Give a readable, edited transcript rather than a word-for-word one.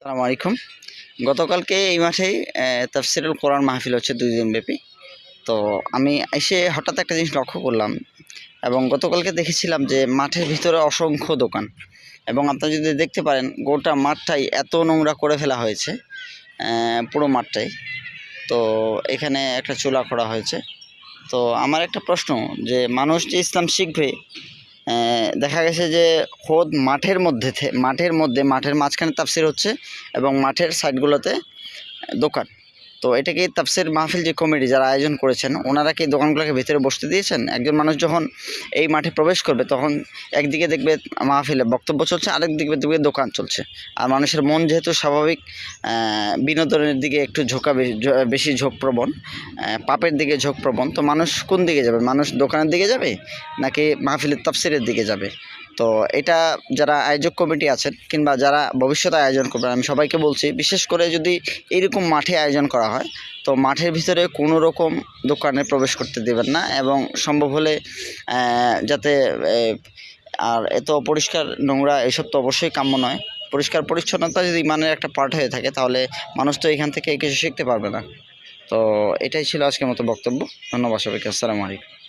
আসসালামু আলাইকুম। গতকালকে এই মাঠেই তাফসিরুল কোরআন মাহফিল হচ্ছে ২ দিনব্যাপী। তো আমি এসে হঠাৎ একটা জিনিস লক্ষ্য করলাম এবং গতকালকে দেখেছিলাম যে মাঠের ভিতরে অসংখ্য দোকান এবং আপনারা যদি দেখতে পারেন গোটা মাঠটাই এত নোংরা করে ফেলা হয়েছে, পুরো মাঠটাই। তো এখানে একটা চুলা করা হয়েছে। তো আমার একটা প্রশ্ন যে মানুষ যে ইসলাম শিখবে, দেখা গেছে যে খোদ মাঠের মাঝখানে তাফসির হচ্ছে এবং মাঠের সাইডগুলোতে দোকান। তো এটা কি তাফসির মাহফিল যে কমিটি যারা আয়োজন করেছেন ওনারা কি দোকানগুলোকে ভিতরে বসতে দিয়েছেন? একজন মানুষ যখন এই মাঠে প্রবেশ করবে তখন একদিকে দেখবে মাহফিলে বক্তব্য চলছে, আরেক দিকে দেখবে দোকান চলছে। আর মানুষের মন যেহেতু স্বাভাবিক বিনোদনের দিকে একটু বেশি ঝোঁকপ্রবণ, পাপের দিকে ঝোঁকপ্রবণ, তো মানুষ কোন দিকে যাবে? মানুষ দোকানের দিকে যাবে নাকি মাহফিলের তাফসিরের দিকে যাবে? তো এটা যারা আয়োজক কমিটি আছেন কিংবা যারা ভবিষ্যতে আয়োজন করবেন, আমি সবাইকে বলছি, বিশেষ করে যদি এইরকম মাঠে আয়োজন করা হয় তো মাঠের ভিতরে কোনো রকম দোকানে প্রবেশ করতে দেবেন না এবং সম্ভব হলে যাতে আর এত অপরিষ্কার নোংরা এসব তো অবশ্যই কাম্য নয়। পরিষ্কার পরিচ্ছন্নতা যদি ইমানের একটা পার্ট হয়ে থাকে তাহলে মানুষ তো এখান থেকে কিছু শিখতে পারবে না। তো এটাই ছিল আজকের মতো বক্তব্য। ধন্যবাদ সবাইকে। আসসালামু আলাইকুম।